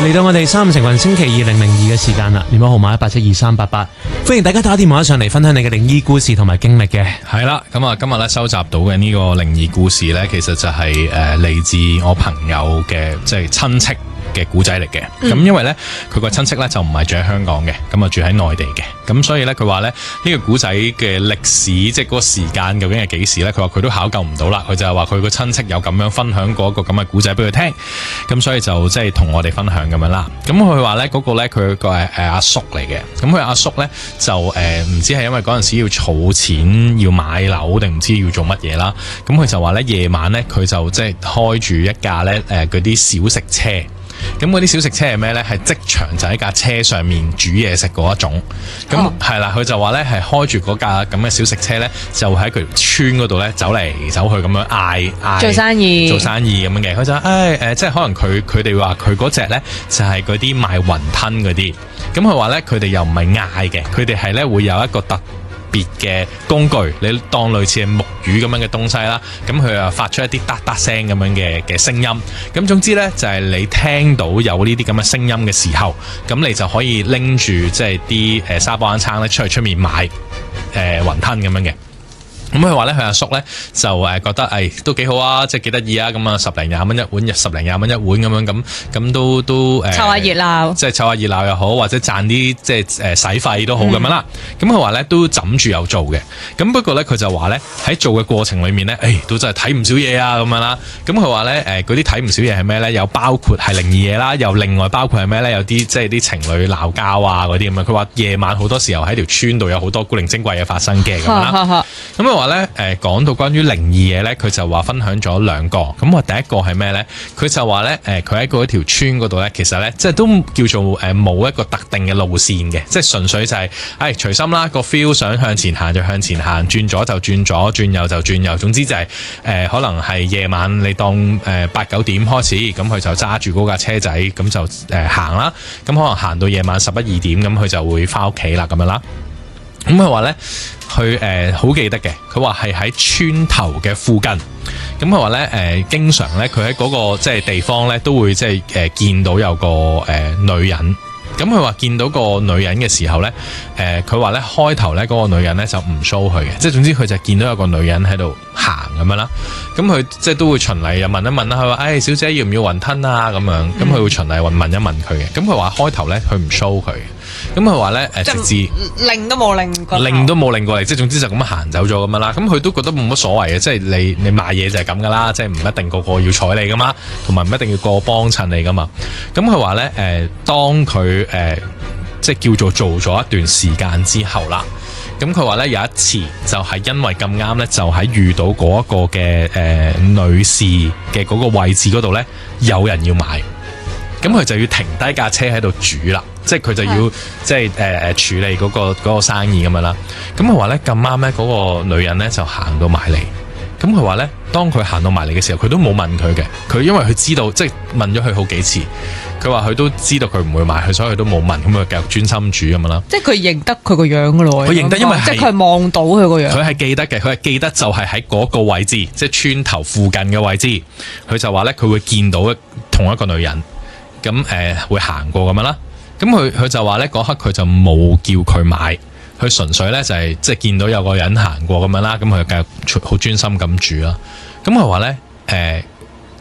嚟到我哋3成運星期2002嘅時間啦，電話號碼1872388，歡迎大家打電話上嚟分享你嘅靈異故事同埋經歷嘅。係啦，咁啊，今日咧收集到嘅呢個靈異故事咧，其實就係嚟自我朋友嘅即係親戚嘅古仔嚟嘅。咁因為咧佢個親戚咧就唔係住喺香港嘅，咁啊住喺內地嘅，咁所以咧佢話咧呢個古仔嘅歷史即係嗰個時間究竟係幾時咧？佢話佢都考究唔到啦，佢就係話佢個親戚有咁樣分享過一個咁嘅古仔俾佢聽，咁所以就即係同我哋分享咁樣啦。咁佢話咧嗰個咧佢個係阿叔嚟嘅，咁佢阿叔咧就唔知係因為嗰陣時要儲錢要買樓定唔知要做乜嘢啦，咁佢就話咧夜晚咧佢就即係開住一架咧嗰啲小食車。咁嗰啲小食車係咩呢？係即場就喺架車上面煮嘢食嗰一種。咁係啦，佢就話呢係開住嗰架咁嘅小食車呢，就喺佢條村嗰度呢走嚟走去咁樣嗌做生意咁樣嘅。佢就即係可能佢哋話佢嗰隻呢就係嗰啲賣雲吞嗰啲。咁佢話呢，佢哋又唔係嗌嘅，佢哋係呢會有一個特別嘅工具，你當類似係木魚咁樣嘅東西啦，咁佢又發出一啲嗒嗒聲咁樣嘅聲音，咁總之呢，就係你聽到有呢啲咁嘅聲音嘅時候，咁你就可以拎住即係啲沙煲罌罉咧出去出面買雲吞咁樣嘅。咁佢話咧，佢阿叔咧就覺得都幾好啊，即係幾得意啊，咁啊10零20蚊一碗，10零20蚊一碗咁都湊下熱鬧，即係湊下熱鬧又好，或者賺啲即係使費都好咁樣啦。咁佢話咧都枕住有做嘅，咁不過咧佢就話咧喺做嘅過程裏面咧，都真係睇唔少嘢啊咁樣啦。咁佢話咧嗰啲睇唔少嘢係咩咧？有包括係靈異嘢啦，又另外包括係咩咧？有啲即係啲情侶鬧交啊嗰啲咁樣。佢話夜晚好多時候喺條村度有好多古靈精怪嘢發生嘅咁啦。咁佢話咧講到關於靈異嘢咧，佢就話分享咗2個。咁話第一個係咩咧？佢就話咧佢喺嗰條村嗰度咧，其實咧即係都叫做冇一個特定嘅路線嘅，即係純粹就係隨心啦，個 feel 想向前行就向前行，轉左就轉左，轉右就轉右。總之就係可能係夜晚你當8、9點開始，咁佢就揸住嗰架車仔咁就行啦。咁可能行到夜晚11、2點，咁佢就會翻屋企啦咁樣啦。咁佢話咧，佢好記得嘅，佢話係喺村頭嘅附近。咁佢話咧，經常咧，佢喺嗰個即係地方咧，都會即係見到有個女人。咁佢話見到個女人嘅時候咧，佢話咧開頭咧嗰個女人咧就唔 show 佢嘅，即係總之佢就見到有個女人喺度行咁樣啦。咁佢即係都會循例又問一問啦，佢話小姐要唔要雲吞啊咁樣。咁佢會循例問一問佢嘅。咁佢話開頭咧佢唔 show 佢。咁佢話咧直至擰都冇擰過嚟，即係總之就咁樣行走咗咁樣啦。咁佢都覺得冇乜所謂嘅，即係你賣嘢就係咁噶啦，即係唔一定個個要睬你噶嘛，同埋唔一定要個個幫襯你噶嘛。咁佢話咧當佢即係叫做咗一段時間之後啦，咁佢話咧有一次就係因為咁啱咧，就喺遇到嗰一個嘅女士嘅嗰個位置嗰度咧，有人要買。咁佢就要停低架車喺度煮啦，即係佢就要即係處理嗰個生意咁樣啦。咁佢話咧咁啱咧嗰個女人咧就行到埋嚟。咁佢話咧，當佢行到埋嚟嘅時候，佢都冇問佢嘅。佢因為佢知道，即係問咗佢好幾次，佢話佢都知道佢唔會買，佢所以佢都冇問，咁佢繼續專心煮咁樣啦。即係佢認得佢個樣噶咯。佢認得，因為即係佢係望到佢個樣。佢係記得嘅，佢係記得就係喺嗰個位置，即係村頭附近嘅位置。佢就話咧，佢會見到同一個女人。咁會行過咁樣啦，咁佢就話咧嗰刻佢就冇叫佢買，佢純粹咧就係即係見到有個人行過咁樣啦，咁佢就繼續好專心咁煮啦。咁佢話咧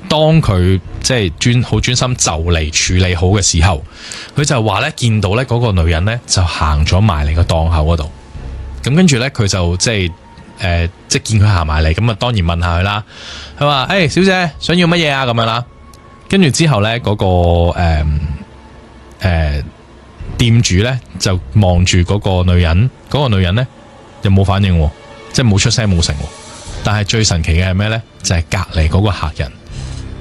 當佢即係好專心就嚟處理好嘅時候，佢就話咧見到咧嗰個女人咧就行咗埋嚟個檔口嗰度，咁跟住咧佢就即係見佢行埋嚟，咁啊當然問下佢啦。佢話小姐想要乜嘢啊咁樣啦。跟住之後咧，嗰個店主咧就望住嗰個女人，嗰個女人咧又冇反應，即係冇出聲冇成。但係最神奇嘅係咩咧？就係隔籬嗰個客人，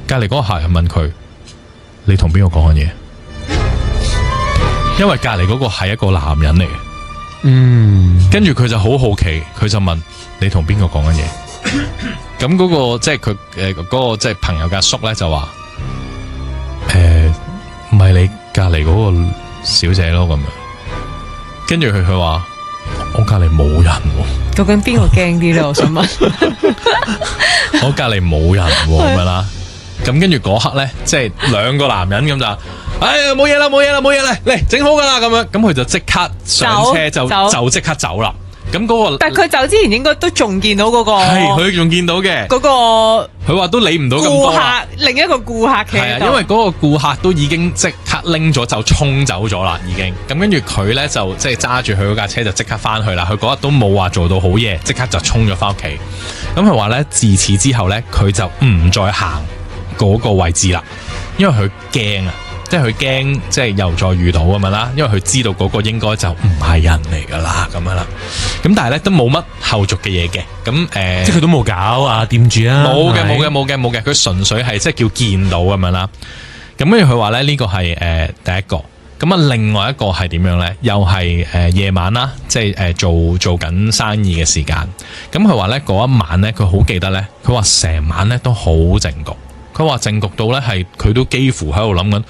隔籬嗰個客人問佢：你同邊個講緊嘢？因為隔籬嗰個係一個男人嚟嘅。跟住佢就好好奇，佢就問：你同邊個講緊嘢？咁嗰個即係佢嗰個即係朋友嘅阿叔咧就話。唔係你隔籬嗰個小姐咯咁樣，跟住佢話我隔籬冇人喎。究竟邊個驚啲咧？我想問。我隔籬冇人咁樣啦，咁跟住嗰刻咧，即係兩個男人咁就，哎呀冇嘢啦，嚟整好噶啦咁樣，咁佢就即刻上車就即刻走啦。咁嗰個，但係佢走之前應該都仲見到嗰個，係佢仲見到嘅嗰個佢話都理唔到咁多顧客，另一個顧客企喺度，係啊，因為嗰個顧客都已經即刻拎咗就衝走咗啦，已經。咁跟住佢咧就即係揸住佢嗰架車就即刻翻去啦。佢嗰日都冇話做到好夜，即刻就衝咗翻屋企。咁佢話咧，自此之後咧，佢就唔再行嗰個位置啦，因為佢驚啊。即係佢驚，即係又再遇到咁樣啦，因為佢知道嗰個應該就唔係人嚟噶啦，咁樣啦。咁但係咧都冇乜後續嘅嘢嘅，咁即係佢都冇搞啊，掂住啊，冇嘅，佢純粹係即係叫見到咁樣啦。咁跟住佢話咧呢個係第一個，咁啊另外一個係點樣咧？又係夜晚啦，即係做緊生意嘅時間。咁佢話咧嗰一晚咧，佢好記得咧，佢話成晚咧都好靜局。佢話靜局到咧，係佢都幾乎喺度諗緊，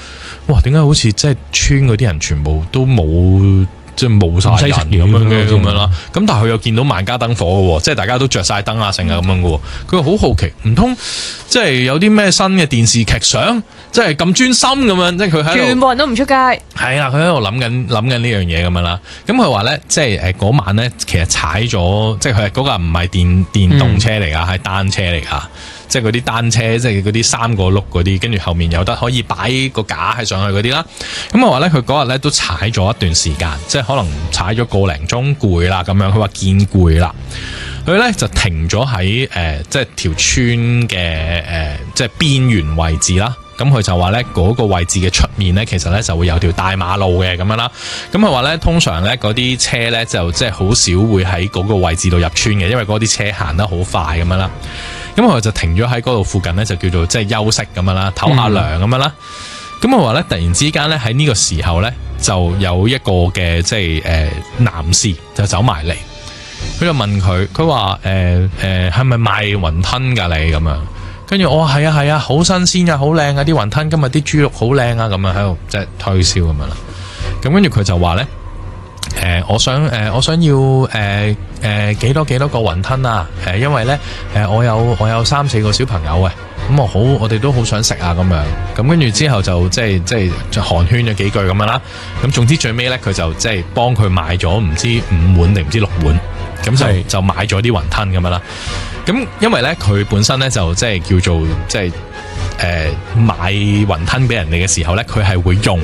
哇！點解好似即係村嗰啲人全部都冇，即係冇晒人咁樣嘅咁樣啦？咁但係佢又見到萬家燈火嘅喎，即係大家都着晒燈啊，成啊咁樣嘅喎。佢話好好奇，唔通即係有啲咩新嘅電視劇相，即係咁專心咁樣，即係佢喺度全部人都唔出街。係啦，佢喺度諗緊呢樣嘢咁樣啦。咁佢話咧，即係嗰晚咧，其實踩咗，即係佢嗰個唔係電動車嚟㗎，係單車嚟㗎。即係嗰啲單車，即係嗰啲3個轆嗰啲，跟住後面有得可以擺個架喺上去嗰啲啦。咁我話咧，佢嗰日咧都踩咗一段時間，即係可能踩咗個零鐘攰啦咁樣。佢話見攰啦，佢咧就停咗喺即係條村嘅即係邊緣位置啦。咁佢就話咧嗰個位置嘅出面咧，其實咧就會有條大馬路嘅咁樣啦。咁佢話咧，通常咧嗰啲車咧就即係好少會喺嗰個位置度入村嘅，因為嗰啲車行得好快咁樣啦。咁佢就停咗喺嗰度附近咧，就叫做即係休息咁樣啦，唞下涼咁樣啦。咁我話咧，突然之間咧喺呢個時候咧，就有一個嘅即係男士就走埋嚟，佢就問佢，佢話係咪賣雲吞㗎你咁樣？跟住我話係啊，好新鮮啊，好靚啊，啲雲吞今日啲豬肉好靚啊，咁樣喺度即係推銷咁樣啦。咁跟住佢就話咧。我想要幾多個雲吞啊？因為咧我有3-4個小朋友嘅，咁我哋都好想食啊咁樣。咁跟住之後就即係寒暄咗幾句咁樣啦。咁總之最尾咧佢就即係幫佢買咗唔知5碗定唔知6碗，咁就買咗啲雲吞咁樣啦。咁因為咧佢本身咧就即係叫做即係。買雲吞俾人哋嘅時候呢，佢係會用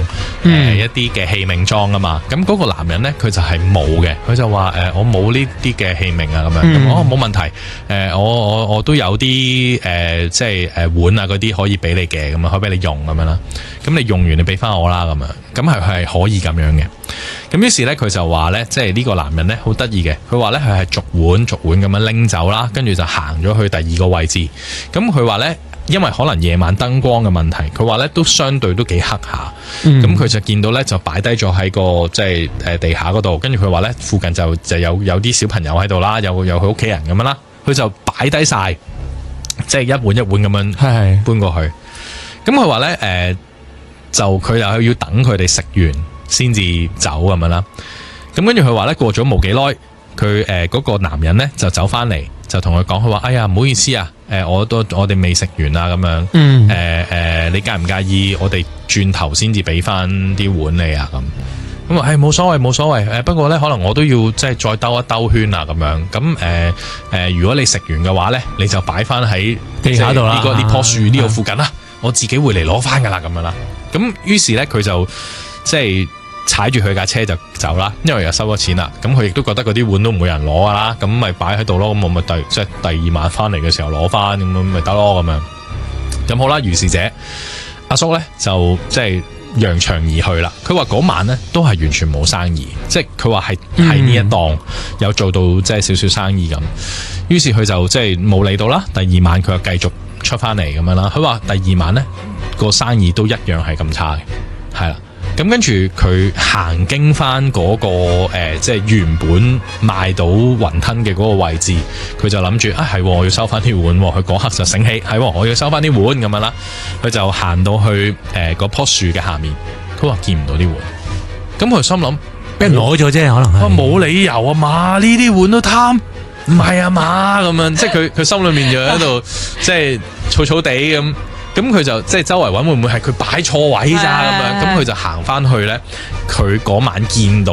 一啲嘅器皿裝啊嘛。咁嗰個男人呢，佢就係冇嘅，佢就話我冇呢啲嘅器皿啊咁樣。咁我冇問題，我都有啲即係碗啊嗰啲可以俾你嘅，咁啊可以俾你用咁樣啦。咁你用完你俾翻我啦咁樣，咁係可以咁樣嘅。咁於是呢，佢就話呢，即係呢個男人呢，好得意嘅，佢話呢，佢係逐碗咁樣拎走啦，跟住就行咗去第二個位置。咁佢話呢。因為可能夜晚燈光嘅問題，佢話咧都相對都幾黑下，咁佢就見到咧就擺低咗喺個即係地下嗰度，跟住佢話咧附近就有啲小朋友喺度啦，有佢屋企人咁樣啦，佢就擺低晒，即係一碗一碗咁樣搬過去。咁佢話咧就佢又要等佢哋食完先至走咁樣啦。咁跟住佢話咧過咗冇幾耐，佢嗰個男人咧就走翻嚟，就同佢講，佢話哎呀唔好意思啊。我哋未食完啊，咁樣，你介唔介意我哋轉頭先至俾翻啲碗你啊？咁話冇所謂，不過咧可能我都要即係再兜一兜圈啊，咁樣，咁如果你食完嘅話咧，你就擺翻喺地下度啦，呢棵樹呢度附近啦，我自己會嚟攞翻噶啦，咁樣啦。咁於是咧佢就即係。踩住佢架車就走啦，因為又收咗錢啦。咁佢亦都覺得嗰啲碗都唔會有人攞噶啦，咁咪擺喺度咯。咁我咪即係第二晚翻嚟嘅時候攞翻，咁咪得咯咁樣。咁好啦，如是者阿叔咧就即係揚長而去啦。佢話嗰晚咧都係完全冇生意，即係佢話係呢一檔有做到即係少少生意咁。於是佢就即係冇理到啦。第二晚佢又繼續出翻嚟咁樣啦。佢話第二晚咧個生意都一樣係咁差嘅，係啦。咁跟住佢行經翻嗰個即係原本賣到雲吞嘅嗰個位置，佢就諗住係我要收翻啲碗。佢嗰刻就醒起係我要收翻啲碗咁樣啦。佢就行到去嗰棵樹嘅下面，佢話見唔到啲碗。咁佢心諗俾人攞咗啫，可能係冇理由啊嘛，呢啲碗都貪，唔係啊嘛咁樣。即係佢心裏面就喺度即係燥燥地咁。咁佢就即係周圍揾會唔會係佢擺錯位咋咁樣？咁佢就行翻去咧，佢嗰晚見到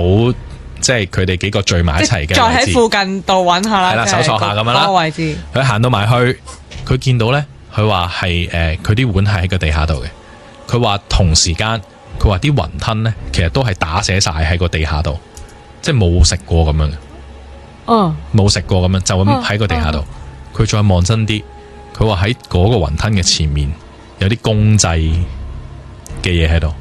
即係佢哋幾個聚埋一齊嘅，再喺附近度揾下啦，係啦，搜索下咁樣啦。嗰個位置，佢行到埋去，佢見到咧，佢話係佢啲碗係喺個地下度嘅。佢話同時間，佢話啲雲吞咧，其實都係打寫晒喺個地下度，即係冇食過咁樣嘅。冇食過咁樣，就咁喺個地下度。佢再望真啲，佢話喺嗰個雲吞嘅前面有啲公祭嘅嘢喺度。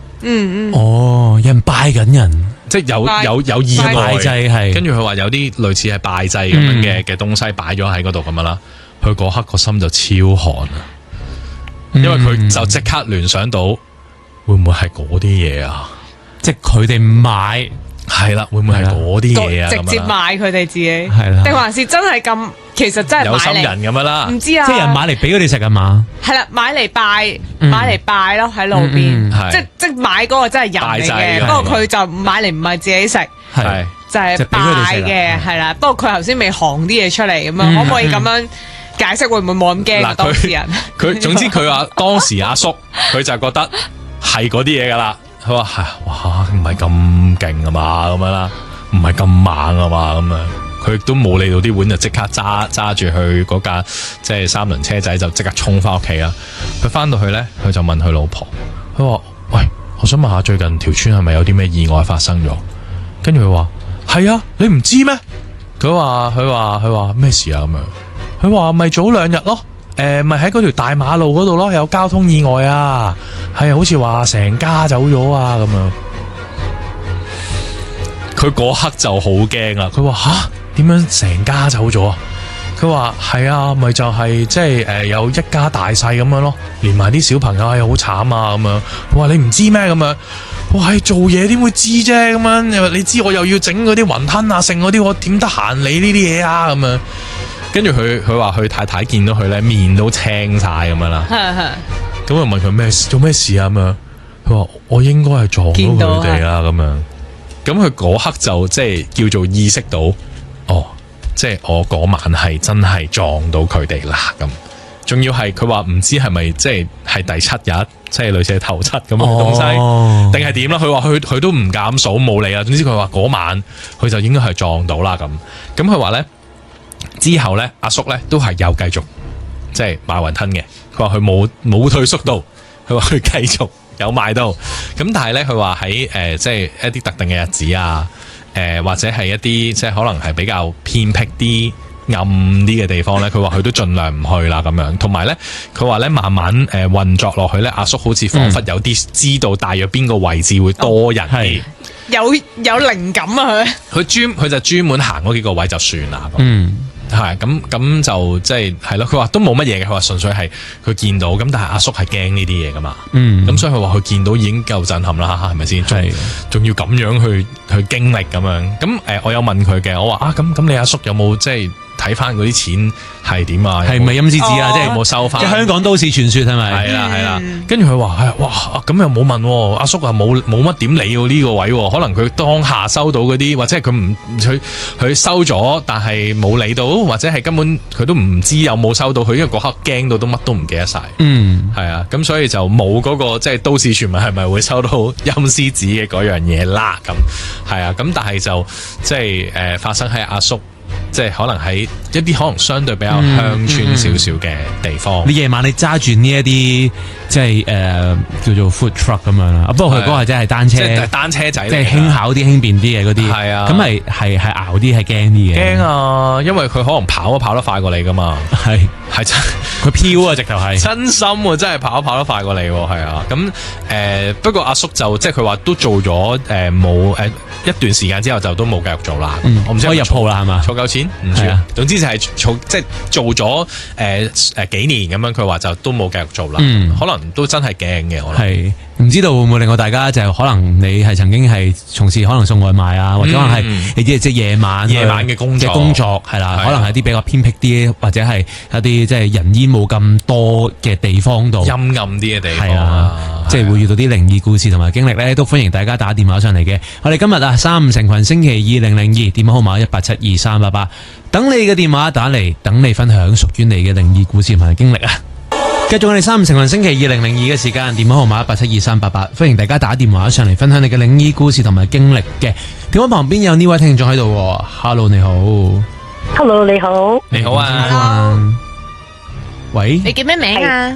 哦，有人拜緊人，即係有意外拜祭係。跟住佢話有啲類似係拜祭咁樣嘅東西擺咗喺嗰度咁樣啦。佢嗰刻個心就超寒啊，因為佢就即刻聯想到會唔會係嗰啲嘢啊？即係佢哋買。係啦，會唔會係嗰啲嘢啊？直接買佢哋自己，係啦，定還是真係咁？其實真係有心買嚟人咁樣啦，唔知啊，即係人買嚟俾佢哋食啊嘛。係啦，買嚟拜咯，喺路邊，即係買嗰個真係人嚟嘅，不過佢就買嚟唔係自己食，係就係拜嘅，係啦。不過佢頭先未行啲嘢出嚟咁樣，可唔可以咁樣解釋？會唔會冇咁驚當事人？佢總之佢話當時阿叔佢就覺得係嗰啲嘢噶啦。佢話係哇，唔係咁勁啊嘛，咁樣啦，唔係咁猛啊嘛，咁樣佢亦都冇理到啲碗，就即刻揸住去嗰架即係3輪車仔，就即刻衝翻屋企啦。佢翻到去咧，佢就問佢老婆，佢話：喂，我想問下最近條村係咪有啲咩意外發生咗？跟住佢話：係啊，你唔知咩？佢話咩事啊？咁樣，佢話咪早2日咯。咪喺嗰條大馬路嗰度咯，有交通意外啊，係好似話成家走咗啊咁樣。佢嗰刻就好驚啦，佢話吓，點樣成家走咗啊？佢話係啊，咪就係即係有一家大細咁樣咯，連埋啲小朋友係好慘啊咁樣。佢話你唔知咩咁樣？我係做嘢點會知啫咁樣？你知我又要整嗰啲雲吞啊，剩嗰啲我點得閒理呢啲嘢啊咁樣。跟住佢話佢太太見到佢咧，面都青晒咁樣啦。咁就問佢做咩事啊咁樣。佢話我應該係撞到佢哋啦咁樣。咁佢嗰刻就即係叫做意識到，哦，即係我嗰晚係真係撞到佢哋啦咁。仲要係佢話唔知係咪即係第7日，即係類似係頭7咁嘅東西，定係點啦？佢話佢都唔敢數，冇理啦。總之佢話嗰晚佢就應該係撞到啦咁。咁佢話咧。之後咧，阿叔咧都係有繼續即係賣雲吞嘅。佢話佢冇退縮到，佢話佢繼續有賣到。咁但係咧，佢話喺即係一啲特定嘅日子啊，或者係一啲即係可能係比較偏僻啲、暗啲嘅地方咧，佢話佢都盡量唔去啦咁樣。同埋咧，佢話咧慢慢運作落去咧，阿叔好似彷彿有啲知道大約邊個位置會多人啲。有靈感啊！佢就專門行嗰幾個位就算啦。係咁就即係咯。佢話都冇乜嘢嘅。佢話純粹係佢見到咁，但係阿叔係驚呢啲嘢噶嘛。咁所以佢話佢見到已經夠震撼啦，係咪先？仲要咁樣去經歷咁樣。咁我有問佢嘅，我話咁你阿叔有冇即係睇翻嗰啲錢係點啊？係咪陰司紙啊？即係有冇收翻？即係香港都市傳說係咪？係啦。跟住佢話哇，咁又冇問阿叔啊，冇乜點理喎呢個位，可能佢當下收到嗰啲，或者係佢收咗，但係冇理到，或者係根本佢都唔知有冇收到佢，因為嗰刻驚到都乜都唔記得晒。係啊，咁所以就冇嗰個即係都市傳聞係咪會收到陰司紙嘅嗰樣嘢啦？咁係啊，咁但係就即係發生喺阿叔。即係可能喺一啲可能相對比較鄉村少少嘅地方，你夜晚你揸住呢一啲即係叫做 food truck 咁樣啦。不過佢嗰個真係單車，即係單車仔，即係輕巧啲、輕便啲嘅嗰啲。係啊，咁係熬啲，係驚啲嘅。驚啊！因為佢可能跑得快過你噶嘛。係真，佢飄啊，直頭係真心喎，真係跑得快過你喎。係啊，咁不過阿叔就即係佢話都做咗冇一段時間之後就都冇繼續做啦。我唔知可以入鋪啦係嘛？儲夠錢唔知啊。總之就係即係做咗幾年咁樣，佢話就都冇繼續做啦。可能都真係驚嘅。我諗唔知道會唔會令到大家就可能你係曾經係從事可能送外賣啊，或者可能係你即係夜晚嘅工作係啦，可能係啲比較偏僻啲，或者係一啲即係人煙冇咁多嘅地方度，陰暗啲嘅地方啊，即係會遇到啲靈異故事同埋經歷咧，都歡迎大家打電話上嚟嘅。我哋今日35成群星期2 002電話號碼1872388，等你嘅電話打嚟，等你分享屬於你嘅靈異故事同埋經歷啊！繼續我哋三五成群星期2002嘅時間，電話號碼1872388，歡迎大家打電話上嚟分享你嘅靈異故事同埋經歷嘅。電話旁邊有呢位聽眾喺度，Hello 你好 ，Hello 你好，你好啊 Hello 喂，你叫咩名啊？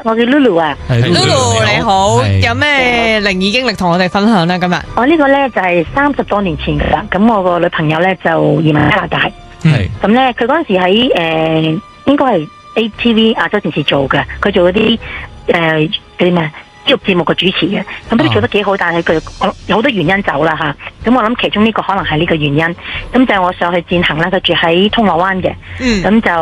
我叫 Lulu 啊。Lulu 你好，係有咩靈異經歷同我哋分享呢？今日我呢個呢就係30多年前噶啦，咁我個女朋友呢就移民加拿大，係咁呢佢嗰陣時喺應該係 ATV 亞洲電視做嘅，佢做嗰啲嗰啲咩體育節目嘅主持嘅，咁都做得幾好，但係佢有好多原因走啦吓，咁我諗其中呢個可能係呢個原因，咁就我上去餞行啦，佢住喺銅鑼灣嘅，咁就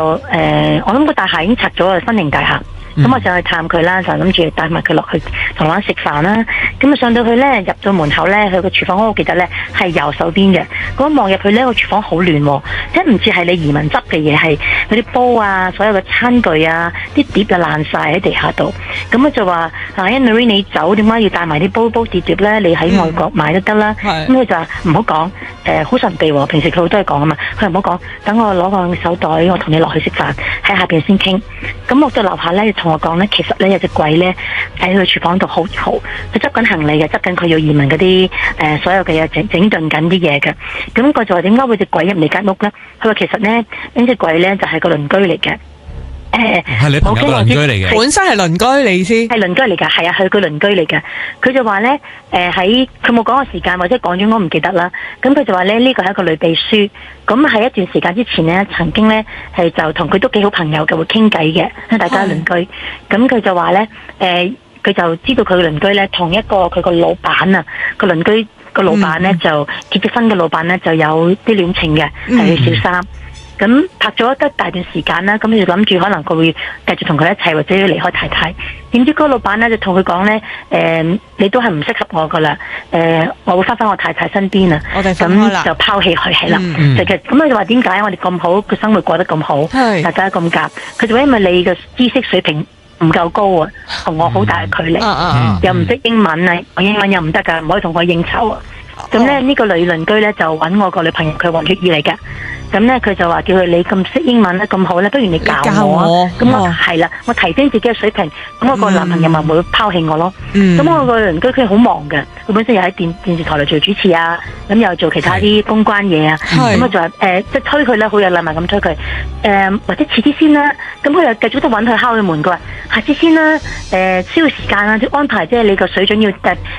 我諗個大廈已經拆咗啦，新型大廈。咁我上去探佢啦，就諗住帶埋佢落去銅鑼灣食飯啦。咁啊上到去咧，入到門口咧，佢個廚房嗰個記得咧係右手邊嘅。咁望入去咧，個廚房好亂喎，即係唔似係你移民執嘅嘢，係嗰啲煲啊，所有嘅餐具啊，啲碟就爛晒喺地下度。咁我就話Anne-Marie 你走，點解要帶埋啲煲碟咧？你喺外國買都得啦。咁佢就話唔好講，好神秘喎。平時佢好多嘢講啊嘛，佢唔好講，等我攞個手袋，我同你落去食飯，喺下邊先傾。咁我到樓下咧，同我講咧，其實咧有隻鬼咧喺佢廚房度好嘈，佢執緊行李嘅，執緊佢要移民嗰啲所有嘅嘢，整頓緊啲嘢嘅。咁佢就話點解會隻鬼入你間屋咧？佢話其實咧呢隻鬼咧就係個鄰居嚟嘅。係你朋友個鄰居嚟嘅，本身係鄰居你先，係鄰居嚟噶，係啊，係佢鄰居嚟嘅。佢就話咧，喺佢冇講個時間或者講咗我唔記得啦。咁佢就話咧呢個係一個女秘書，咁喺一段時間之前咧，曾經咧係就同佢都幾好朋友嘅，會傾偈嘅，因為大家鄰居。咁佢就話咧，佢就知道佢嘅鄰居咧，同一個佢個老闆啊，個鄰居個老闆咧就結咗婚嘅老闆咧就有啲戀情嘅，係佢小三。咁拍咗一大段時間啦，咁佢就諗住可能佢會繼續同佢一齊，或者要離開太太。點知嗰個老闆咧就同佢講咧，你都係唔適合我噶啦，我會翻返我太太身邊啊。我哋分開啦，咁就拋棄佢係啦。咁佢就話點解我哋咁好，個生活過得咁好，大家咁夾？佢就話因為你嘅知識水平唔夠高啊，同我好大嘅距離，又唔識英文啊，我英文又唔得噶，唔可以同我應酬啊。咁咧呢個女鄰居咧就揾我個女朋友，佢黃血兒嚟嘅。咁咧佢就話叫佢你咁識英文咧咁好咧，不如你教我啊。咁我係啦，我提升自己嘅水平，咁我個男朋友咪會拋棄我咯。咁我個鄰居佢好忙嘅，佢本身又喺電視台度做主持啊，咁又做其他啲公關嘢啊。咁我就話即係推佢咧，好有禮貌咁推佢。或者遲啲先啦。咁佢又繼續都揾佢敲佢門，佢話下次先啦。需要時間啊，啲安排即係你個水準要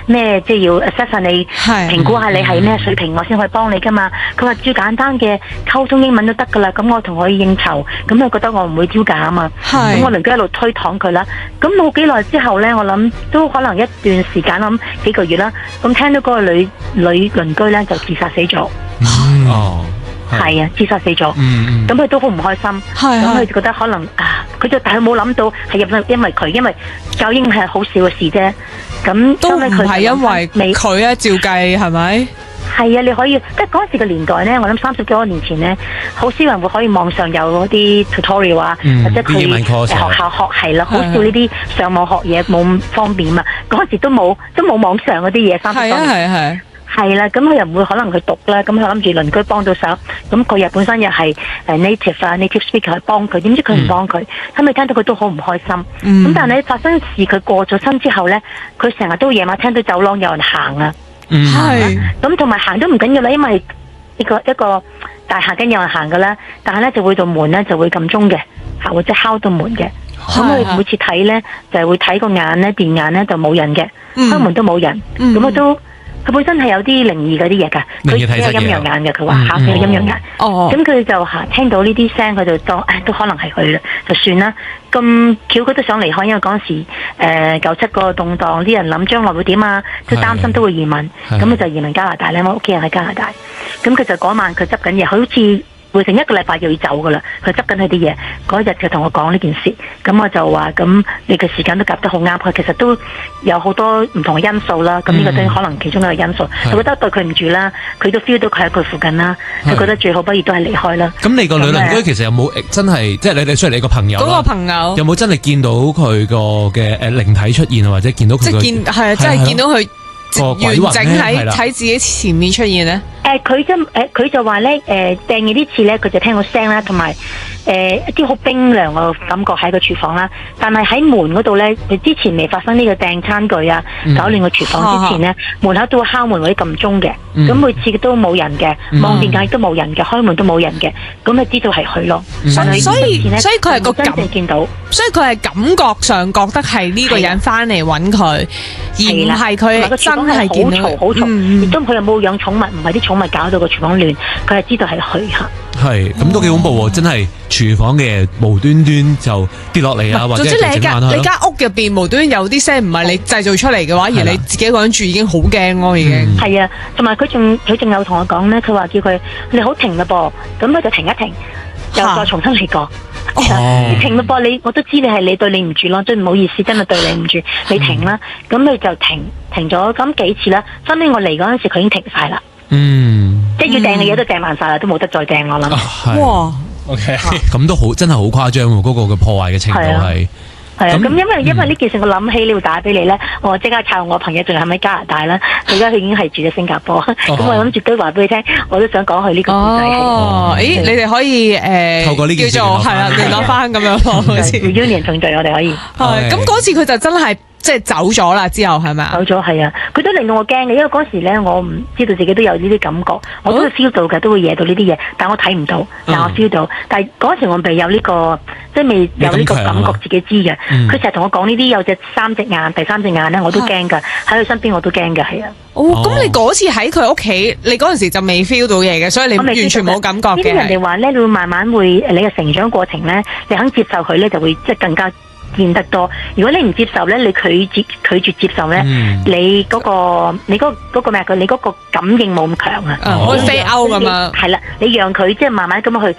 咩，即係要 assess 下你評估下你係咩水平，我先可以幫你噶嘛。佢話最簡單嘅溝通英文都得噶啦，咁我同佢應酬，咁佢覺得我唔會招架啊嘛。咁我鄰居一路推搪佢啦。咁冇幾耐之後咧，我諗都可能一段時間，諗幾個月啦。咁聽到嗰個女鄰居咧就自殺死咗。係啊，自殺死咗。咁佢都好唔開心。咁佢就覺得可能佢就但係冇諗到係因為佢，因為教英係好少嘅事啫。咁都唔係因為佢啊，照計係咪？係啊，你可以即係嗰時嘅年代咧，我諗30幾多年前咧，好少人會可以網上有嗰啲 tutorial 啊，或者佢學校學係啦，好少呢啲上網學嘢冇咁方便嘛。嗰時都冇網上嗰啲嘢，30多年。係啦，咁佢又唔會可能去讀啦，咁佢諗住鄰居幫到手，咁佢又本身又係native speaker 去幫佢，點知佢唔幫佢，咁你聽到佢都好唔開心。咁但係發生事佢過咗身之後咧，佢成日都夜晚聽到走廊有人行啊，咁同埋行都唔緊要啦，因為一個大廈梗有人行噶啦，但係咧就會到門咧就會撳鐘嘅，或者敲到門嘅，咁佢每次睇咧就係會睇個眼咧電眼咧就冇人嘅，開門都冇人，咁我都。佢本身係有啲靈異嗰啲嘢㗎，佢有陰陽眼嘅，佢話嚇佢有陰陽眼。咁佢就聽到呢啲聲，佢就當都可能係佢啦，就算啦。咁巧佢都想離開，因為嗰陣時97個動盪，啲人諗將來會點啊，都擔心都會移民，咁佢就移民加拿大咧。我屋企人喺加拿大，咁佢就嗰晚佢執緊嘢，佢好似會成1個禮拜就要走噶啦，佢執緊佢啲嘢。嗰日佢同我講呢件事，咁我就話咁你嘅時間都夾得好啱，佢其實都有好多唔同嘅因素啦。咁呢個都可能其中一個因素。佢覺得對佢唔住啦，佢都 feel 到佢喺佢附近啦，佢覺得最好不如都係離開啦。咁你個女鄰居其實有冇真係即係你雖然你個朋友嗰個朋友有冇真係見到佢個嘅靈體出現，或者見到佢即係見到佢個鬼魂喺自己前面出現咧？佢就話咧訂嘢呢次咧，佢就聽到聲啦，同埋一啲好冰涼嘅感覺喺個廚房啦。但係喺門嗰度咧，佢之前未發生呢個掟餐具啊，搞亂個廚房之前咧，門口都會敲門或者撳鐘嘅。咁每次都冇人嘅，望電架亦都冇人嘅，開門都冇人嘅，咁就知道係佢咯。所以佢係個真正見到，所以佢係感覺上覺得係呢個人翻嚟揾佢，而唔係佢真係見到。好嘈，亦都佢又冇養寵物，唔係啲寵物搞到個廚房亂，佢係知道係佢嚇。係咁都幾恐怖喎！真係廚房嘅無端端就跌落嚟啊，或者總之你間屋入邊無端有啲聲唔係你製造出嚟嘅話，而你自己一個人住已經好驚咯，已經。係啊，同埋佢仲有同我講咧，佢話叫佢你好停啦噃，咁佢就停一停，又再重新嚟過。你停啦噃，我都知你對你唔住咯，真唔好意思，真係對你唔住，你停啦。咁佢就停咗咁幾次啦。後尾我嚟嗰陣時，佢已經停晒啦。即係要掟嘅嘢都掟爛晒啦，都冇得再掟我諗。哇 ，OK， 咁都好，真係好誇張喎！嗰個嘅破壞嘅程度係。係啊，咁因為呢件事我諗起你要打俾你咧，我即刻抄我朋友仲係喺加拿大啦，佢而家佢已經係住咗新加坡，咁我諗住都話俾佢聽，我都想講佢呢個故仔。咦，你哋可以透過呢件事叫做係啦聯絡翻咁樣咯，好似 reunion 重聚，我哋可以。係咁嗰次佢就真係即係走咗啦，之後係咪啊？走咗係啊，佢都令到我驚嘅，因為嗰時咧我唔知道自己都有呢啲感覺，我都會 feel 到嘅，都會惹到呢啲嘢，但我睇唔到，但我 feel 到，但係嗰時我未有呢個。即係未有呢個感覺自己知嘅，佢成日同我講呢啲有隻三隻眼，第三隻眼咧我都驚㗎，喺佢身邊我都驚㗎，係啊。咁你嗰次喺佢屋企，你嗰陣時就未 feel 到嘢嘅，所以你完全冇感覺嘅。呢啲人哋話咧，你會慢慢會你嘅成長過程咧，你肯接受佢咧，就會即係更加見得多。如果你唔接受咧，你拒絕接受咧，你嗰個咩你嗰個感應冇咁強啊，好似飛歐咁樣。係啦，你讓佢即係慢慢咁樣去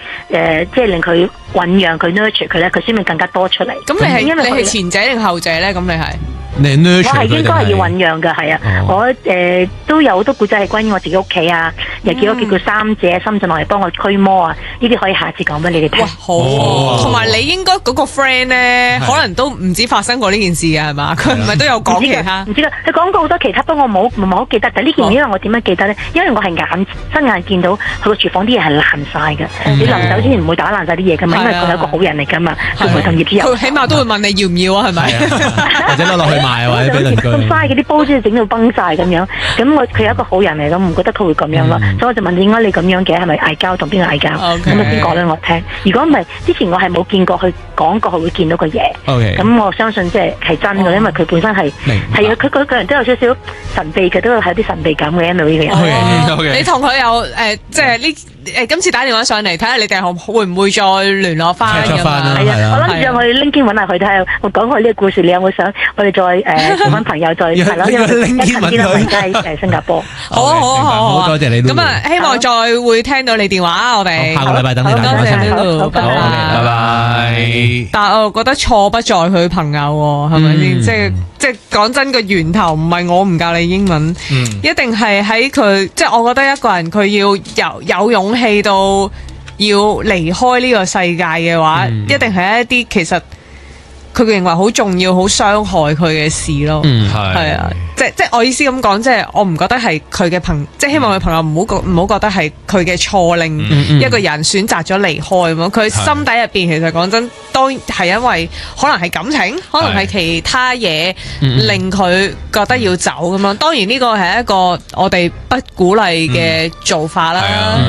即係令佢醖釀佢 nurture 佢咧，佢先會更加多出嚟。咁你係前者定後者咧？咁你係？我係應該係要醖釀㗎，係啊！我都有好多故仔係關於我自己屋企啊，又叫佢三姐深圳落嚟幫我驅魔啊！呢啲可以下次講俾你哋聽。哇，好！同埋你應該嗰個 friend 咧，可能都唔止發生過呢件事嘅係嘛？佢唔係都有講其他？唔知㗎，佢講過好多其他，不過我唔係好記得。但係呢件事因為我點樣記得咧？因為我係親眼見到佢個廚房啲嘢係爛晒嘅。你臨走之前唔會打爛晒啲嘢㗎嘛？因為佢係一個好人嚟㗎嘛，佢唔會同業主有。佢起碼都會問你要唔要啊？係咪？或者攞落去或者俾鄰居咁嘥嗰啲煲先整到崩晒咁樣，咁佢係一個好人嚟，咁唔覺得佢會咁樣咯，所以我就問點解你咁樣嘅，係咪嗌交同邊個嗌交？咁啊先講俾我聽。如果唔係之前我係冇見過佢講過佢會見到個嘢，咁我相信即係真嘅，因為佢本身係啊，佢個人都有少少神秘嘅，都有啲神秘感嘅，因為呢個人。你同佢有即係呢？今次打電話上嚟睇下你哋會唔會再聯絡翻咁啊？係啊，我諗住我去 LinkedIn 揾下佢睇下，我講佢呢個故事，你有冇想我哋再做翻朋友再係咯？因為一陣見到佢喺新加坡。好多謝你。咁啊，希望再會聽到你電話，我哋下個禮拜等你打電話先。好，拜拜。但係我覺得錯不在佢朋友喎，係咪先？即係講真，個源頭唔係我唔教你英文，一定係喺佢。即係我覺得一個人佢要有勇氣到要離開呢個世界嘅話，一定係一啲其實佢認為好重要、好傷害佢嘅事咯。係啊，即係我意思咁講，即係我唔覺得係佢嘅即係希望佢朋友唔好覺得係佢嘅錯令一個人選擇咗離開咁。佢心底入邊其實講真，當然係因為可能係感情，可能係其他嘢令佢覺得要走咁樣。當然呢個係一個我哋不鼓勵嘅做法啦。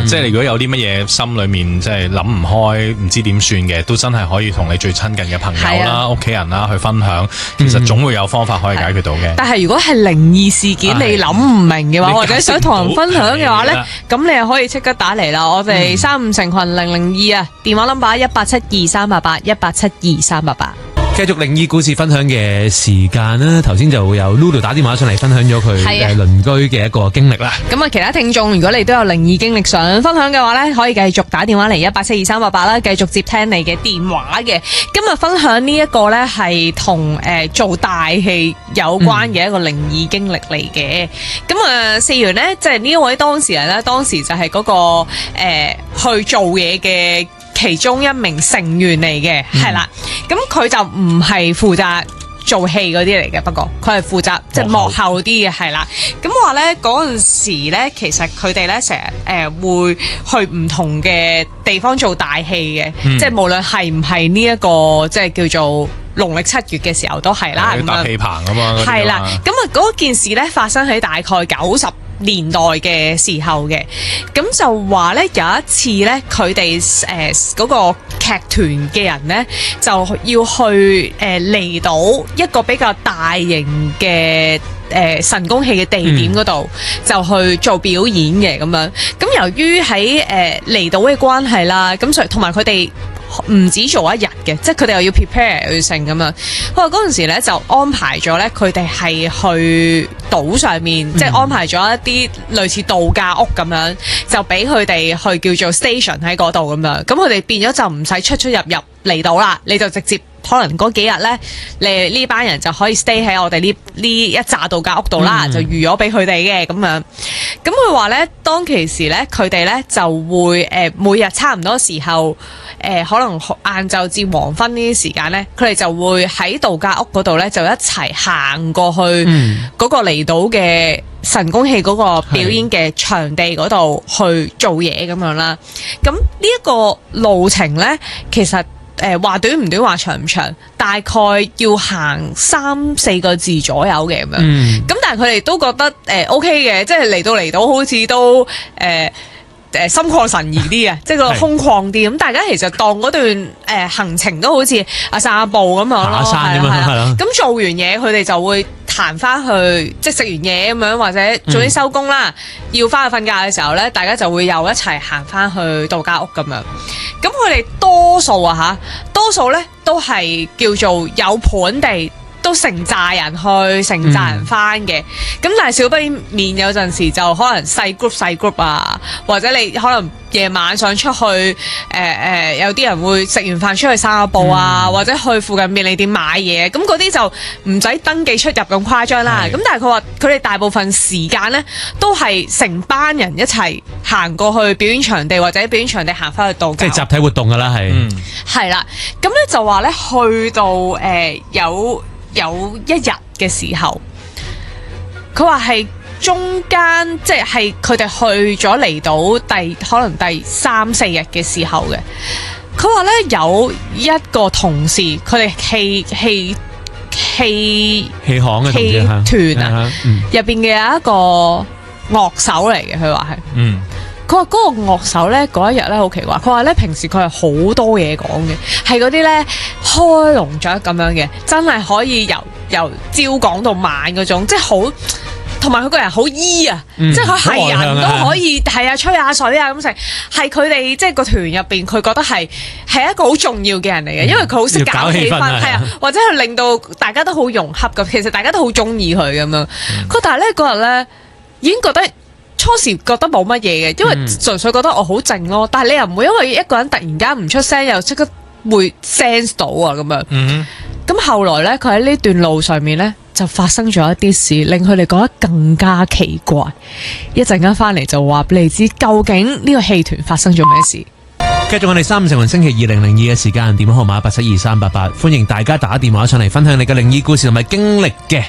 即係如果有啲乜嘢心裏面即係諗唔開，唔知點算嘅，都真係可以同你最親近嘅朋友啦、屋企人啦去分享。其實總會有方法可以解決到嘅。但係如果係靈異事件你諗唔明嘅話，或者想同人分享嘅話呢，咁你又可以即刻打嚟啦。我哋35成群002啊，電話 number 1872388，1872388。繼續靈異故事分享嘅時間啦，頭先就會有 Lulu 打電話上嚟分享咗佢嘅鄰居嘅一個經歷啦。咁啊，其他聽眾如果你都有靈異經歷想分享嘅話呢，可以繼續打電話嚟1872388啦，繼續接聽你嘅電話嘅。今日分享呢一個呢係同做大戲有關嘅一個靈異經歷嚟嘅。咁啊，4月呢，即係呢一位當事人呢，當時就係嗰個去做嘢嘅其中一名成員嚟嘅，係啦，咁佢就唔係負責做戲嗰啲嚟嘅，不過佢係負責即係幕後啲嘅，係啦。咁話咧嗰陣時咧，其實佢哋咧成日會去唔同嘅地方做大戲嘅，即係無論係唔係呢一個即係叫做農曆7月嘅時候都係啦。咁搭戲棚啊嘛，係啦。咁啊嗰件事咧發生喺大概90年代嘅時候嘅，咁就話咧有一次咧，佢哋嗰個劇團嘅人咧就要去離島一個比較大型嘅神功戲嘅地點嗰度，就去做表演嘅咁樣。咁由於喺離島嘅關係啦，咁所以同埋佢哋唔止做一日嘅，即係佢哋又要 prepare 去成咁樣。佢話嗰陣時咧就安排咗咧，佢哋係去島上面，即係安排咗一啲類似度假屋咁樣，就俾佢哋去叫做 station 喺嗰度咁樣。咁佢哋變咗就唔使出入離島啦，你就直接可能嗰幾日咧，你呢班人就可以 stay 喺我哋呢一紮度假屋度啦，就預咗俾佢哋嘅咁樣。咁佢話咧，當其時咧，佢哋咧就會每日差唔多時候，可能晏晝至黃昏呢啲時間咧，佢哋就會喺度假屋嗰度咧就一齊行過去嗰個離島嘅神功戲嗰個表演嘅場地嗰度去做嘢咁樣啦。咁呢一個路程咧，其實話短唔短，話長唔長，大概要行3-4個字左右嘅咁樣。咁但係佢哋都覺得OK 嘅，即係嚟到離島好似都心曠神怡啲啊，即係個空曠啲。咁大家其實當嗰段行程都好似散下步咁樣咯，下山咁樣係咯。咁做完嘢，佢哋就會行翻去，即係食完嘢咁樣，或者早啲收工啦，要翻去瞓覺嘅時候咧，大家就會又一齊行翻去度假屋咁樣。咁佢哋多數咧都係叫做有盤地，都成扎人去，成扎人翻嘅。咁但係少不免有陣時就可能細 group 啊，或者你可能夜晚上出去，有啲人會食完飯出去散下步啊，或者去附近便利店買嘢。咁嗰啲就唔使登記出入咁誇張啦。咁但係佢話佢哋大部分時間呢都係成班人一齊行過去表演場地，或者表演場地行翻去度假。即係集體活動噶啦，係。係啦，咁咧就話咧去到有一日嘅時候，佢話係中間，即係佢哋去咗離島可能第3-4日嘅時候嘅。佢話咧有一個同事，佢哋戲行嘅戲團啊，入邊嘅有一個樂手嚟嘅，佢話係。佢話嗰個樂手咧嗰一日咧好奇怪，佢話咧平時佢係好多嘢講嘅，係嗰啲咧開籠雀咁樣嘅，真係可以由朝講到晚嗰種，即係好，同埋佢個人好醫啊，即係佢係人都可以係啊吹下水啊咁成，係佢哋即係個團入邊，佢覺得係一個好重要嘅人嚟嘅，因為佢好識搞氣氛，係啊，或者係令到大家都好融洽咁，其實大家都好中意佢咁樣。佢但係咧嗰日咧已經覺得。初時覺得冇乜嘢嘅，因為純粹覺得我好靜咯。但係你又唔會因為一個人突然間唔出聲，又即刻會 sense 到啊咁樣。咁後來呢，佢喺呢段路上面呢，就發生咗一啲事，令佢哋覺得更加奇怪。一陣間翻嚟就話俾你知，究竟呢個戲團發生咗咩事。繼續我哋3五成雲星期2002嘅時間，電話號碼872388，歡迎大家打電話上嚟分享你嘅靈異故事同埋經歷嘅。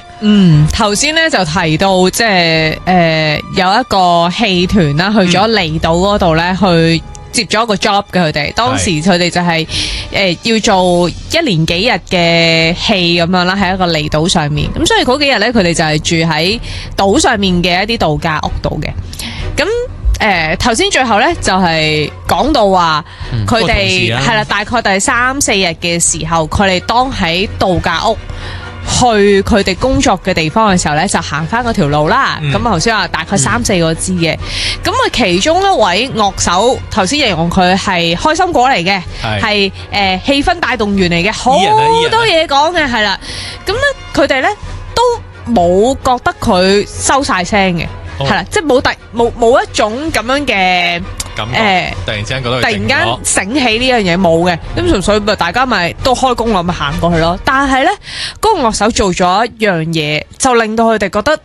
頭先咧就提到即係有一個戲團啦，去咗離島嗰度咧去接咗一個 job 嘅佢哋。當時佢哋就係要做1年幾日嘅戲咁樣啦，喺一個離島上面。咁所以嗰幾日咧，佢哋就係住喺島上面嘅一啲度假屋度嘅。咁頭先最後咧就係講到話佢哋係啦，大概第3-4日嘅時候，佢哋當喺度假屋去佢哋工作嘅地方嘅時候咧，就行翻嗰條路啦。咁頭先話大概3-4個字嘅，咁啊其中一位樂手頭先形容佢係開心果嚟嘅，係氣氛帶動員嚟嘅，好多嘢講嘅係啦。咁咧佢哋咧都冇覺得佢收晒聲嘅。係啦，即係冇一種咁樣嘅感覺，突然之間覺得突然間醒起呢樣嘢冇嘅，咁純粹咪大家咪都開工啦，咪行過去咯。但係咧，嗰個樂手做咗一樣嘢，就令到佢哋覺得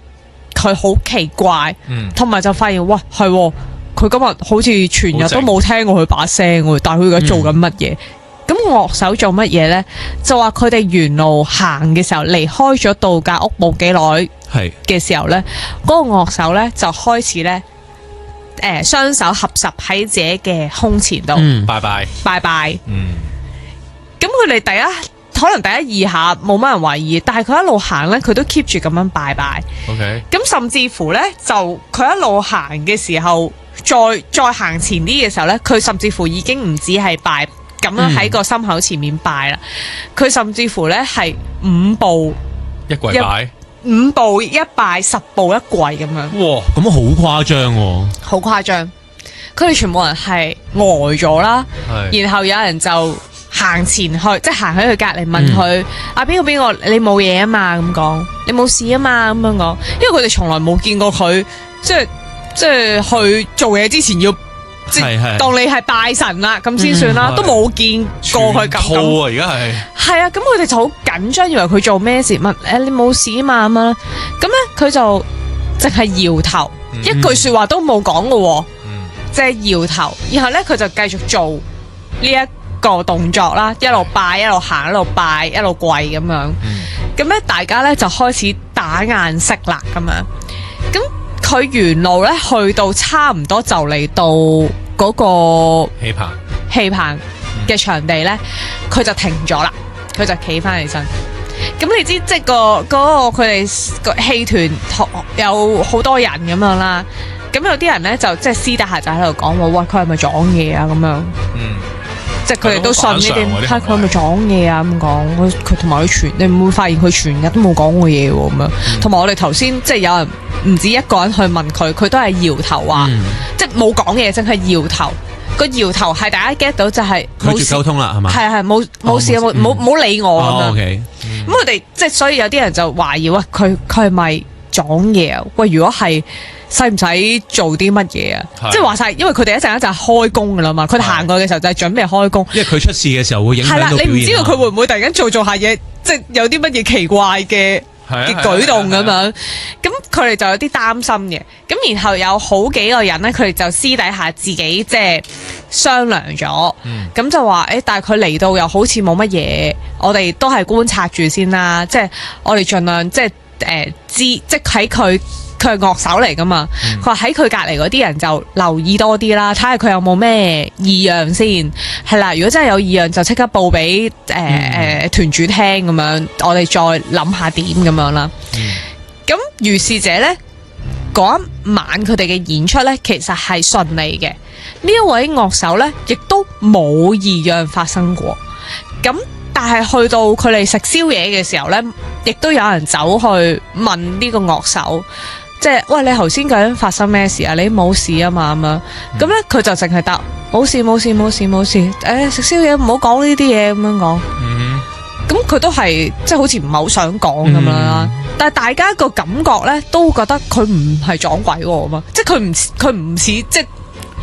佢好奇怪，同埋就發現哇，係佢今日好似全日都冇聽過佢把聲，但係佢而家做緊乜嘢？咁樂手做乜嘢呢？就話佢哋沿路行嘅時候，離開咗度假屋冇幾耐嘅時候呢，嗰個樂手呢就開始呢，雙手合十喺自己嘅胸前度，拜拜，拜拜。咁佢哋可能第一二下冇乜人懷疑，但係佢一路行呢，佢都 keep 住咁樣拜拜。OK，咁甚至乎呢，就佢一路行嘅時候，再行前啲嘅時候呢，佢甚至乎已經唔止係拜。咁樣喺個心口前面拜啦，佢甚至乎咧係5步一跪拜，5步一拜，10步一跪咁樣。哇，咁好誇張喎！好誇張，佢哋全部人係呆咗啦，然後有人就行前去，即係行喺佢隔離問佢：啊邊個你冇嘢啊嘛？咁講，你冇事啊嘛？咁樣講，因為佢哋從來冇見過佢，即係去做嘢之前要。即係當你係拜神啦，咁先算啦，都冇見過佢咁。而家係啊，咁佢哋就好緊張，以為佢做咩事？問你冇事啊嘛咁樣，咁咧佢就淨係搖頭，一句說話都冇講嘅，即係搖頭。然後咧佢就繼續做呢一個動作啦，一路拜一路行，一路拜一路跪咁樣。咁咧大家咧就開始打眼色啦，咁樣咁。佢沿路咧去到差唔多就嚟到嗰個氣棚嘅場地咧，佢就停咗啦，佢就企翻起身。咁你知即係嗰個佢哋個戲團有好多人咁樣啦，咁有啲人咧就即係私底下就喺度講話，喂，佢係咪撞嘢啊咁樣？即係佢哋都信呢啲，佢係咪撞嘢啊咁講？佢同埋佢你唔會發現佢全日都冇講過嘢喎咁樣。同埋我哋頭先即係有人唔止一個人去問佢，佢都係搖頭話，即係冇講嘢，淨係搖頭。個搖頭係大家 get 到就係拒絕溝通啦，係嘛？係冇事，冇理我咁樣。咁我哋即係所以有啲人就懷疑，喂，佢係咪撞嘢啊？喂，如果係，使唔使做啲乜嘢啊？即係話晒，因為佢哋一陣間就係開工噶啦嘛，佢哋行過嘅時候就係準備開工。因為佢出事嘅時候會影響到表現。係啦，你唔知道佢會唔會突然間做下嘢，即係有啲乜嘢奇怪嘅舉動咁樣。咁佢哋就有啲擔心嘅。咁然後有好幾個人咧，佢哋就私底下自己即係商量咗，咁就話但係佢嚟到又好似冇乜嘢，我哋都係觀察住先啦。即係我哋盡量即係即係喺佢係樂手嚟噶嘛，佢話喺佢隔籬嗰啲人就留意多啲啦，睇下佢有冇咩異樣先，係啦。如果真係有異樣，就即刻報俾團主聽咁樣，我哋再諗下點咁樣啦。咁如是者呢，嗰一晚佢哋嘅演出呢，其實係順利嘅。呢一位樂手呢，亦都冇異樣發生過。咁但係去到佢哋食宵夜嘅時候呢，亦都有人走去問呢個樂手。即係喂，你頭先究竟發生咩事啊？你冇事啊嘛咁樣，咁咧佢就淨係答冇事冇事冇事冇事。食宵夜唔好講呢啲嘢咁樣講。咁佢都係即係好似唔係好想講咁樣啦。但係大家個感覺咧都覺得佢唔係撞鬼喎嘛，即係佢唔似即係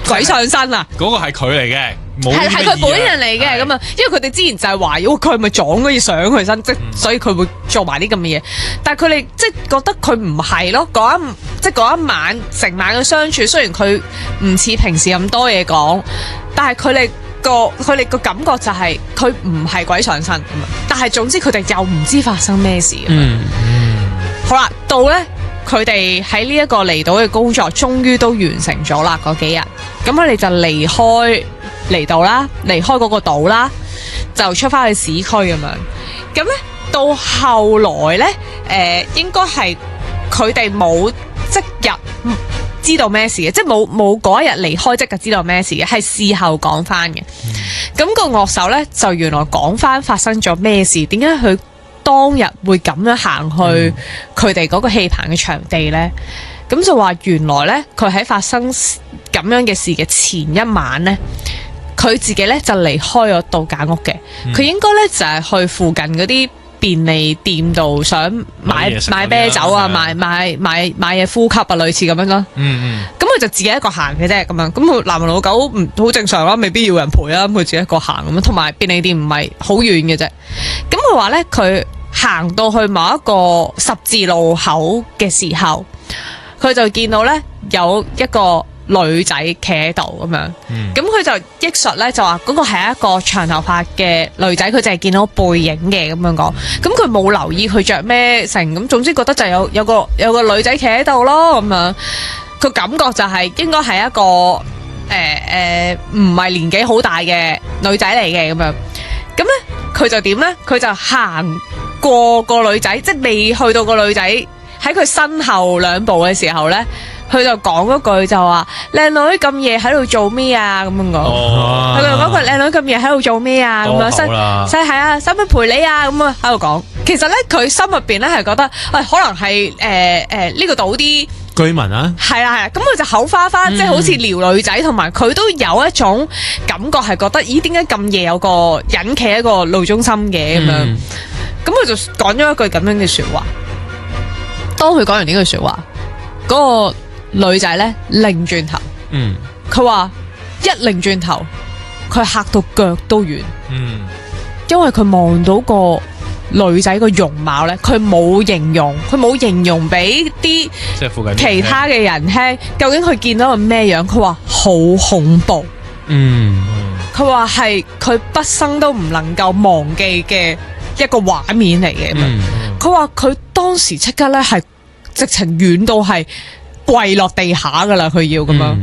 鬼上身啊。嗰個係佢嚟嘅。係佢本人嚟嘅咁啊，因為佢哋之前就係懷疑佢係咪撞嗰嘢上佢身，即所以佢會做埋啲咁嘅嘢。但係佢哋即係覺得佢唔係咯，嗰一晚成晚嘅相處，雖然佢唔似平時咁多嘢講，但係佢哋個感覺就係佢唔係鬼上身咁啊。但係總之佢哋又唔知發生咩事咁啊。好啦，到咧佢哋喺呢一個離島嘅工作，終於都完成咗啦。嗰幾日，咁佢哋就離開離島啦，離開嗰個島啦，就出翻去市區咁樣。咁咧到後來咧，應該係佢哋冇即日知道咩事嘅，即係冇嗰一日離開即日知道咩事嘅，係事後講翻嘅。咁個樂手咧就原來講翻發生咗咩事，點解佢當日會咁樣行去佢哋嗰個戲棚嘅場地咧？咁就話原來咧佢喺發生咁樣嘅事嘅前一晚咧，佢自己咧就離開咗度假屋嘅，佢應該咧就係去附近嗰啲便利店度想買啤酒啊，買嘢呼吸啊，類似咁樣咯。咁佢就自己一個行嘅啫，咁樣。咁佢男人老狗唔好正常啦，未必要人陪啦，咁佢自己一個行咁樣。同埋便利店唔係好遠嘅啫。咁佢話咧，佢行到去某一個十字路口嘅時候，佢就見到咧有一個女仔企喺度咁樣，咁佢就憶述咧就話嗰個係一個長頭髮嘅女仔，佢就係見到背影嘅咁樣講，咁佢冇留意佢着咩成，咁總之覺得就有個女仔企喺度咯咁樣，佢感覺就係應該係一個唔係年紀好大嘅女仔嚟嘅咁樣，咁咧佢就點咧？佢就行過個女仔，即係未去到個女仔喺佢身後2步嘅時候咧。佢就講嗰句就話靚女咁夜喺度做咩啊咁樣講，佢就講句靚女咁夜喺度做咩啊咁樣，係啊，使唔使陪你啊咁啊喺度講。其實咧佢心入邊咧係覺得，可能係呢個島啲居民啊，係啦，咁佢就口花花，即係好似撩女仔，同埋佢都有一種感覺係覺得，咦點解咁夜有個人企喺個路中心嘅咁樣？咁佢就講咗一句咁樣嘅說話。當佢講完呢句說話，嗰個女仔咧擰轉頭，佢話一擰轉頭，佢嚇到腳都軟，因為佢望到個女仔個容貌咧，佢冇形容俾啲其他嘅人聽，究竟佢見到個咩樣？佢話好恐怖，佢話係佢畢生都唔能夠忘記嘅一個畫面嚟嘅。佢話佢當時即刻咧係直情遠到係跪落地下噶啦，佢要咁樣。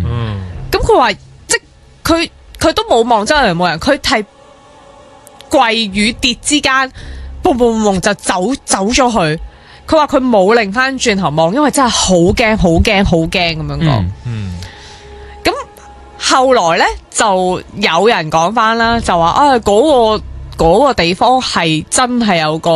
咁佢話即佢都冇望周圍冇人，佢係跪與跌之間，嘣嘣嘣就走咗去。佢話佢冇擰翻轉頭望，因為真係好驚咁樣講。咁後來咧就有人講翻啦，就話嗰個地方係真係有個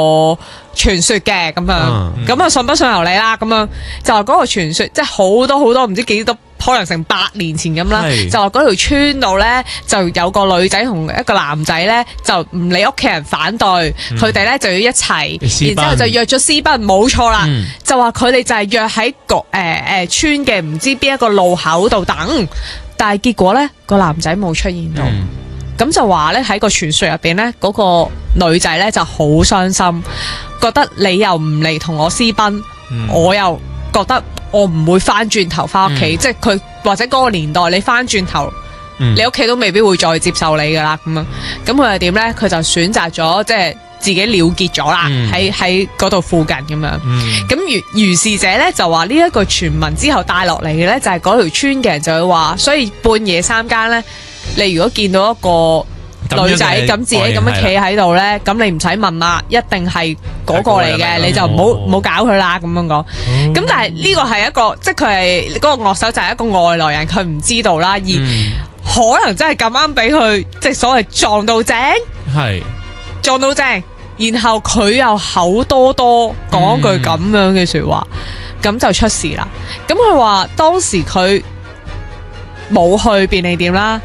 傳說嘅咁樣，咁啊信不信由你啦。咁樣就話嗰個傳說，即係好多唔知幾多，可能成100年前咁啦。就話嗰條村度咧就有個女仔同一個男仔咧，就唔理屋企人反對，佢哋咧就要一齊，然之後就約咗私奔，冇錯啦。就話佢哋就係約喺村嘅唔知邊一個路口度等，但係結果咧個男仔冇出現到。咁就話咧喺個傳說入邊咧，嗰個女仔咧就好傷心，覺得你又唔嚟同我私奔，我又覺得我唔會翻轉頭翻屋企，即係佢或者嗰個年代你翻轉頭，你屋企都未必會再接受你噶啦咁樣。咁佢係點咧？佢就選擇咗即係自己了結咗啦，喺嗰度附近咁樣。咁如是者咧就話呢一個傳聞之後帶落嚟嘅咧，就係嗰條村嘅人就會話，所以半夜3更咧。你如果見到一個女仔咁自己咁樣企喺度咧，咁你唔使問啦，一定係嗰個嚟嘅，你就唔好搞佢啦咁樣講。咁但係呢個係一個，即係佢係嗰個樂手就係一個外來人，佢唔知道啦，而可能真係咁啱俾佢即係所謂撞到正，撞到正，然後佢又口多講句咁樣嘅說話，咁就出事啦。咁佢話當時佢冇去便利店啦。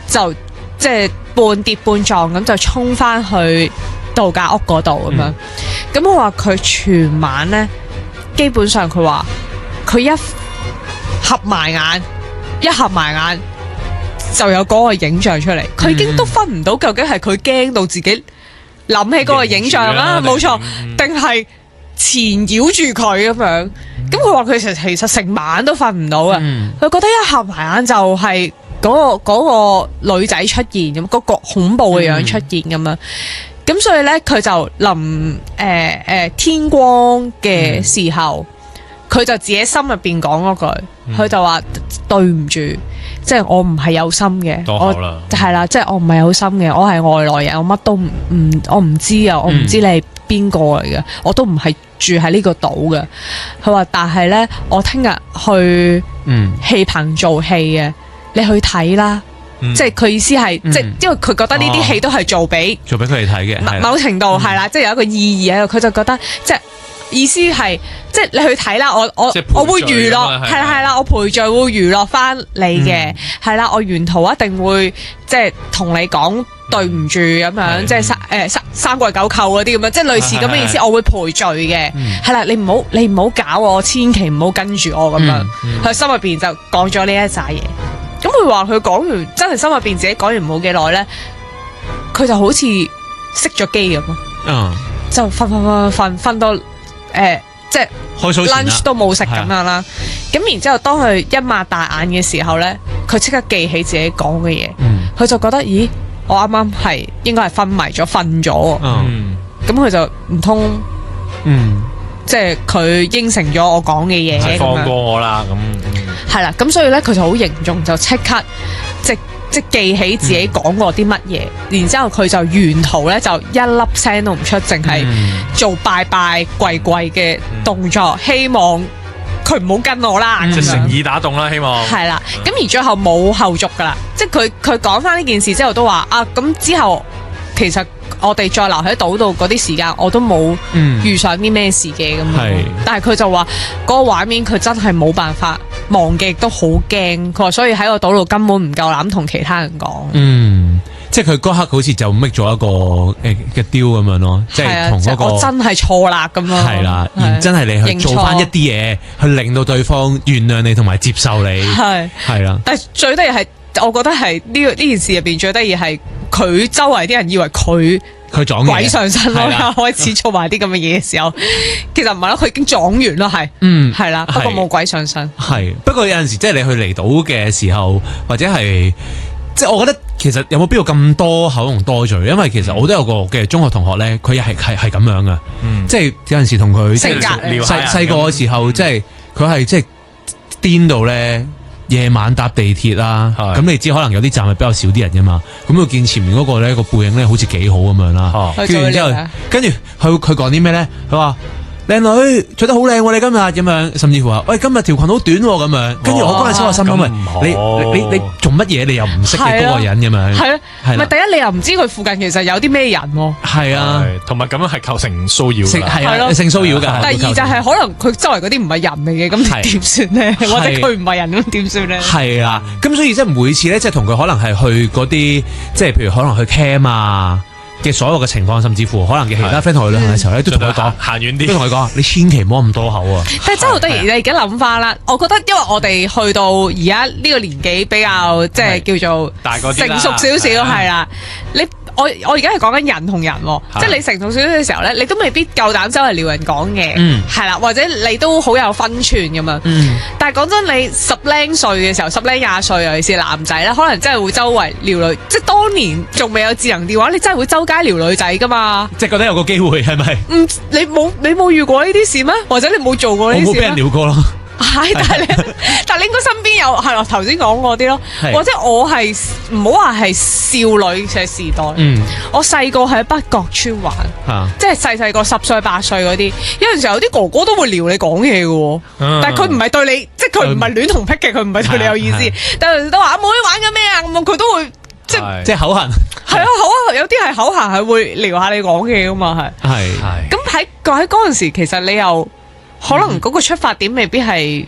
就即係半跌半撞咁就衝翻去度假屋嗰度咁樣。咁我話佢全晚呢，基本上佢話佢一合埋眼就有嗰個影像出嚟，佢已經都分唔到究竟係佢驚到自己諗起嗰個影像啦，冇錯，定係纏繞住佢咁樣。咁佢話佢其實成晚都瞓唔到啊，佢覺得一合埋眼就係嗰個女仔出現咁，嗰個恐怖嘅樣出現咁樣。咁所以咧，佢就臨天光嘅時候，佢就自己心入邊講嗰句，佢就話對唔住，即係我唔係有心嘅，我係啦，即係我唔係有心嘅，我係外來人，我乜都我唔知啊，我唔知你係邊個嚟嘅，我都唔係住喺呢個島嘅。佢話但係咧，我聽日去戲棚做戲嘅。你去睇啦，即係佢意思係，即係因為佢覺得呢啲戲都係做俾佢哋睇嘅，某程度係啦，即係有一個意義喺度，佢就覺得即係意思係，即係你去睇啦，我會娛樂，係啦，我陪罪會娛樂翻你嘅，係啦，我沿途一定會即係同你講對唔住咁樣，即係三跪九叩嗰啲咁樣，即係類似咁嘅意思，我會賠罪嘅，係啦，你唔好搞我，千祈唔好跟住我咁樣，佢心入邊就講咗呢一紮嘢。咁佢話佢講完，真係心入邊自己講完冇幾耐咧，佢就好似熄咗機咁咯，就瞓到即即係 lunch 都冇食咁樣啦。咁然之後，當佢一擘大眼嘅時候咧，佢即刻記起自己講嘅嘢，佢就覺得咦，我啱啱係應該係昏迷咗瞓咗。咁佢就唔通，即係佢應承咗我講嘅嘢，放過我啦咁。係啦，咁所以咧佢就好凝重，就即刻即記起自己講過啲乜嘢，然之後佢就沿途咧就一粒聲都唔出，淨係做拜拜跪跪嘅動作，希望佢唔好跟我啦。即係誠意打動啦，希望。係啦，咁而最後冇後續噶啦，即係佢講翻呢件事之後都話啊，咁之後其實我哋再留喺島度嗰啲時間，我都冇遇上啲咩事嘅咁樣。但係佢就話嗰個畫面佢真係冇辦法忘記，亦都好驚。佢話所以喺個島度根本唔夠膽同其他人講。即係佢嗰刻好似就 make 咗一個嘅 deal 咁樣咯，即係同嗰個我真係錯啦咁樣。係啦，而真係你去做翻一啲嘢，去令到對方原諒你同埋接受你。係啦。但係最得意係，我覺得係呢件事入邊最得意係佢周圍啲人以為佢撞鬼上身咯，開始做埋啲咁嘅嘢嘅時候，其實唔係咯，佢已經撞完咯，係啦，不過冇鬼上身。係不過有陣時即係你去離島嘅時候，或者係即係我覺得其實有冇必要咁多口同多嘴？因為其實我都有個嘅中學同學咧，佢係咁樣噶，即係有陣時同佢性格細個嘅時候，即係佢係即係癲到咧。夜晚搭地鐵啦，咁你知可能有啲站係比較少啲人噶嘛，咁佢見前面嗰個咧個背影咧好似幾好咁樣啦，跟住佢講啲咩咧？佢話靚女着得好靚喎，你今日咁樣，甚至乎話喂今日條裙好短咁樣，跟住我嗰陣時我心諗你做乜嘢？你又唔識嘅嗰個人咁樣，係唔係第一你又唔知佢附近其實有啲咩人喎？係啊，同埋咁樣係構成騷擾㗎，係咯，性騷擾㗎。第二就係可能佢周圍嗰啲唔係人嚟嘅，咁點算咧？或者佢唔係人咁點算咧？係啊，咁所以即係每次咧，即係同佢可能係去嗰啲，即係譬如可能去 camp 啊。嘅所有嘅情況，甚至乎可能嘅其他 friend 同佢旅行嘅時候咧，都同佢講行遠啲，都同佢講你千祈唔好咁多口啊！但係真係好得意，你而家諗翻啦，我覺得因為我哋去到而家呢個年紀比較即係叫做成熟少少，係啦，我而家係講緊人同人，即係你成熟少少嘅時候咧，你都未必夠膽周圍撩人講嘅，係啦，或者你都好有分寸咁樣。但係講真，你十零歲嘅時候，十零廿歲尤其是男仔咧，可能真係會周圍撩女，即係當年仲未有智能電話，你真係會周街撩女仔噶嘛？即係覺得有個機會係咪？你冇遇過呢啲事咩？或者你冇做過呢啲事？我冇俾人撩過咯。係，但你應該身邊有係咯，頭先講過啲咯，或者我係唔好話係少女嘅時代，我細個喺北角村玩，即係細個10歲8歲嗰啲，有陣時候有啲哥哥都會撩你講嘢嘅，但係佢唔係對你，即係佢唔係戀童癖嘅，佢唔係對你有意思，但係都話阿妹玩緊咩啊咁，佢都會即係口痕，係啊，有啲係口痕係會撩下你講嘢噶嘛，係，咁喺嗰陣時，其實你又。可能嗰個出發點未必係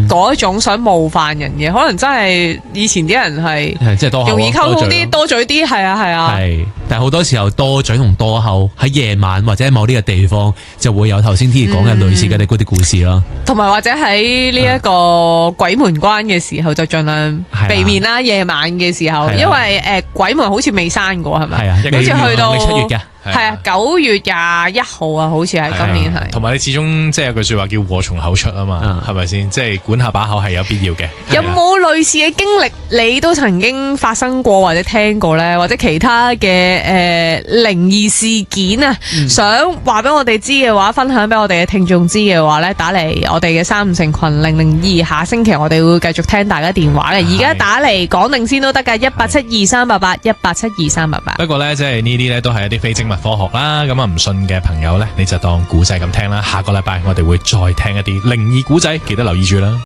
嗰一種想冒犯人嘅，可能真係以前啲人係即係多口容易溝通啲，多嘴啲，係啊。係，但係好多時候多嘴同多口喺夜晚或者喺某啲嘅地方就會有頭先 T 講嘅類似嘅嗰啲故事咯。同埋或者喺呢一個鬼門關嘅時候就盡量避免啦，夜晚嘅時候，因為鬼門好似未閂過係咪？係啊，好似去到7月嘅。係啊，9月21號啊，好似係今年係。同埋你始終即係有句說話叫禍從口出啊嘛，係咪先？即係管下把口係有必要嘅。有冇類似嘅經歷你都曾經發生過或者聽過呢？或者其他嘅靈異事件啊，想話俾我哋知嘅話，分享俾我哋嘅聽眾知嘅話呢，打嚟我哋嘅3五成群002，下星期我哋會繼續聽大家電話嘅。而家打嚟講定先都得噶，1872388，1872388。不過呢，即係呢啲呢都係一啲非精密科學啦，咁啊唔信嘅朋友呢，你就當古仔咁聽啦。下個禮拜我哋會再聽一啲靈異古仔，記得留意住啦。